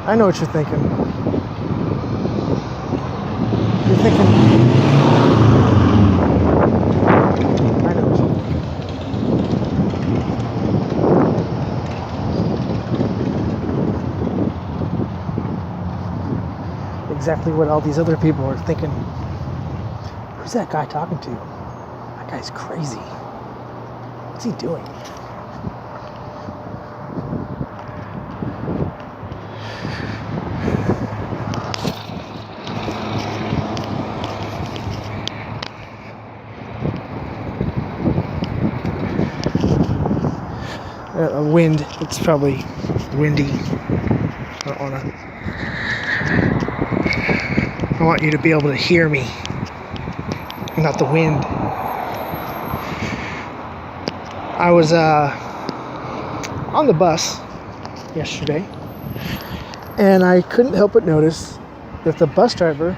I know what you're thinking. You're thinking, I know what you're thinking. Exactly what all these other people are thinking. Who's that guy talking to? That guy's crazy. What's he doing? Wind. It's probably windy. I want you to be able to hear me, not the wind. I was on the bus yesterday, and I couldn't help but notice that the bus driver.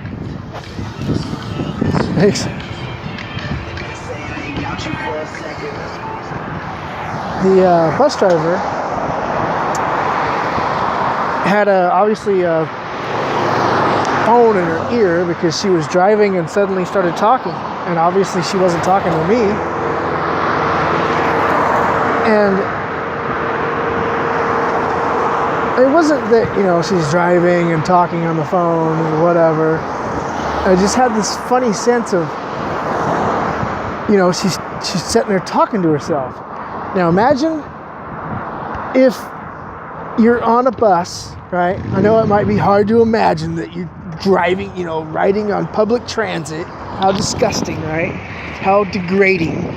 The bus driver had obviously a phone in her ear because she was driving and suddenly started talking, and obviously she wasn't talking to me. And it wasn't that, she's driving and talking on the phone or whatever. I just had this funny sense of, she's sitting there talking to herself. Now imagine if you're on a bus, right? I know it might be hard to imagine that you're driving, riding on public transit. How disgusting, right? How degrading.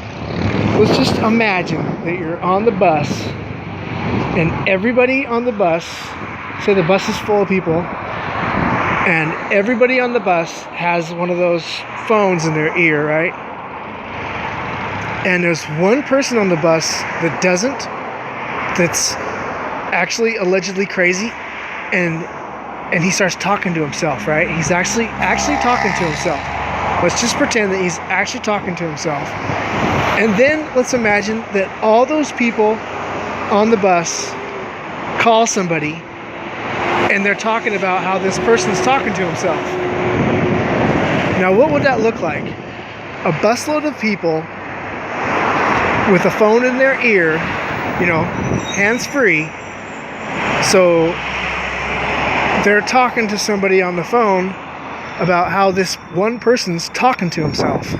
Let's just imagine that you're on the bus and everybody on the bus, say the bus is full of people, and everybody on the bus has one of those phones in their ear, right? And there's one person on the bus that doesn't, that's actually allegedly crazy, and he starts talking to himself, right? He's actually talking to himself. Let's just pretend that he's actually talking to himself. And then let's imagine that all those people on the bus call somebody, and they're talking about how this person's talking to himself. Now, what would that look like? A busload of people with a phone in their ear, hands-free. So they're talking to somebody on the phone about how this one person's talking to himself.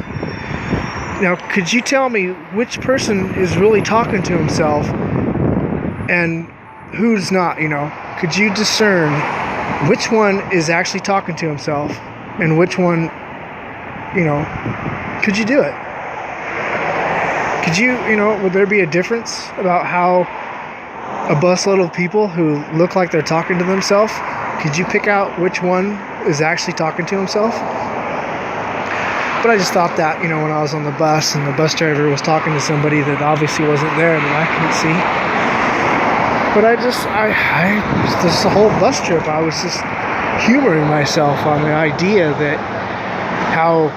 Now, could you tell me which person is really talking to himself and who's not, Could you discern which one is actually talking to himself and which one, could you do it? Could you, would there be a difference about how a busload of people who look like they're talking to themselves, could you pick out which one is actually talking to himself? But I just thought that, when I was on the bus and the bus driver was talking to somebody that obviously wasn't there that I couldn't see. But this whole bus trip, I was just humoring myself on the idea that how,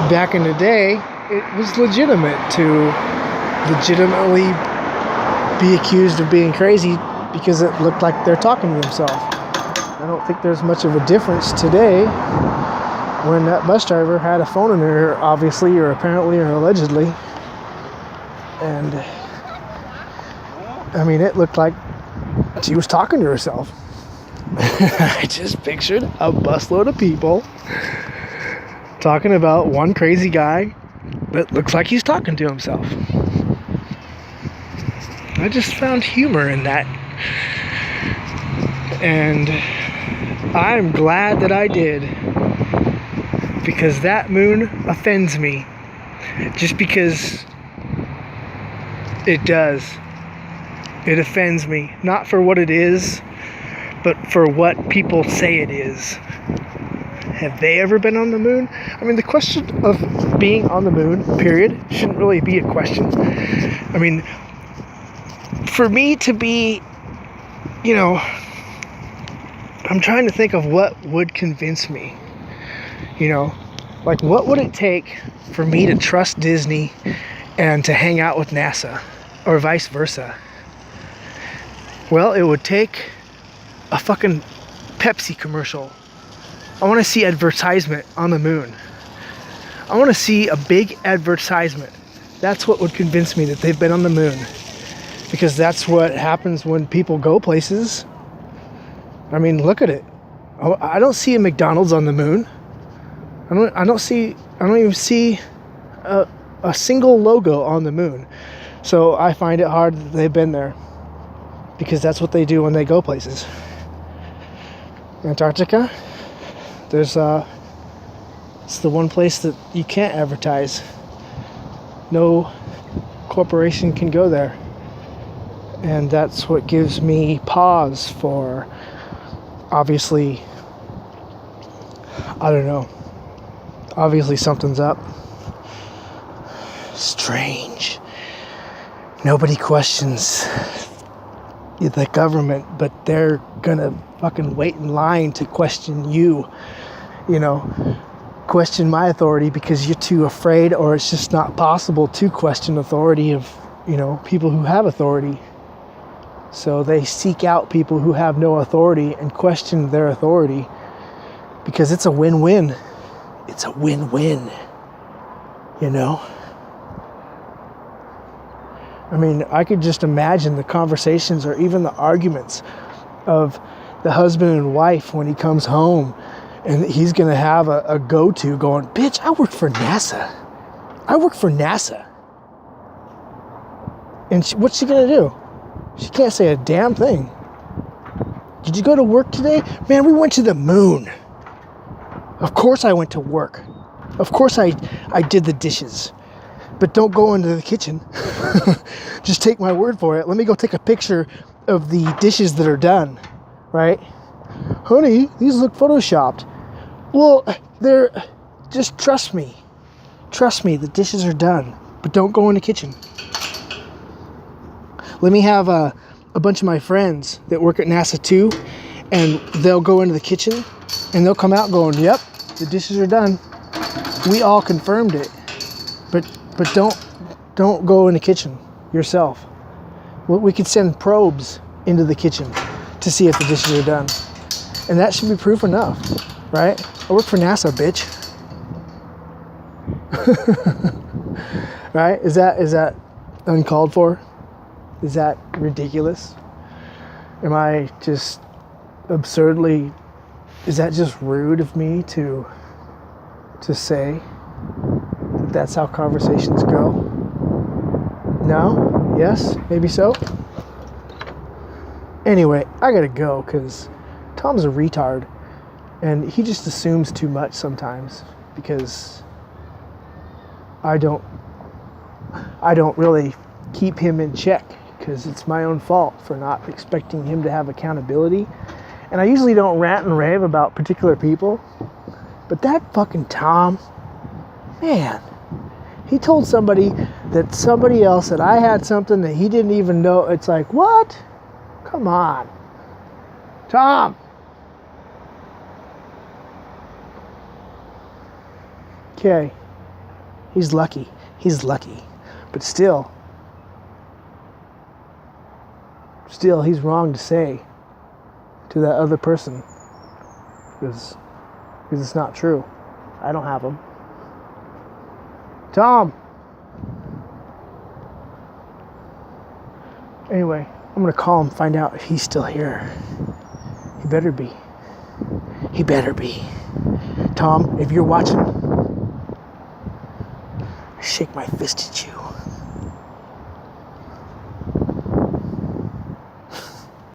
back in the day, it was legitimate to legitimately be accused of being crazy because it looked like they're talking to themselves. I don't think there's much of a difference today when that bus driver had a phone in her, obviously, or apparently, or allegedly. And, it looked like she was talking to herself. I just pictured a busload of people talking about one crazy guy that looks like he's talking to himself. I just found humor in that. And I'm glad that I did, because that moon offends me. Just because it does. It offends me. Not for what it is, but for what people say it is. Have they ever been on the moon? The question of being on the moon, period, shouldn't really be a question. For me to be, I'm trying to think of what would convince me. What would it take for me to trust Disney and to hang out with NASA, or vice versa? Well, it would take a fucking Pepsi commercial. I want to see advertisement on the moon. I want to see a big advertisement. That's what would convince me that they've been on the moon. Because that's what happens when people go places. I mean, look at it. I don't see a McDonald's on the moon. I don't even see a single logo on the moon. So I find it hard that they've been there, because that's what they do when they go places. Antarctica, it's the one place that you can't advertise. No corporation can go there. And that's what gives me pause for, obviously, I don't know. Obviously something's up. Strange. Nobody questions the government, but they're gonna fucking wait in line to question you. You know, question my authority because you're too afraid, or it's just not possible to question authority of, people who have authority. So they seek out people who have no authority and question their authority, because it's a win-win. It's a win-win, I mean, I could just imagine the conversations or even the arguments of the husband and wife when he comes home, and he's going to have a go-to going, bitch, I work for NASA. I work for NASA. And what's she going to do? She can't say a damn thing. Did you go to work today? Man, we went to the moon. Of course I went to work. Of course I did the dishes. But don't go into the kitchen. Just take my word for it. Let me go take a picture of the dishes that are done. Right? Honey, these look photoshopped. Well, just trust me. Trust me, the dishes are done. But don't go in the kitchen. Let me have a bunch of my friends that work at NASA too, and they'll go into the kitchen and they'll come out going, yep, the dishes are done. We all confirmed it. But don't go in the kitchen yourself. We could send probes into the kitchen to see if the dishes are done. And that should be proof enough, right? I work for NASA, bitch. Right? Is that uncalled for? Is that ridiculous? Am I just absurdly... Is that just rude of me to say that that's how conversations go? No? Yes? Maybe so? Anyway, I gotta go because Tom's a retard. And he just assumes too much sometimes because I don't really keep him in check, because it's my own fault for not expecting him to have accountability. And I usually don't rant and rave about particular people, but that fucking Tom, man, he told somebody else that I had something that he didn't even know. It's like, what? Come on, Tom. Okay, he's lucky, but still he's wrong to say to that other person, because it's not true. I don't have them. Tom. Anyway, I'm gonna call him, find out if he's still here. He better be. Tom, if you're watching, I shake my fist at you.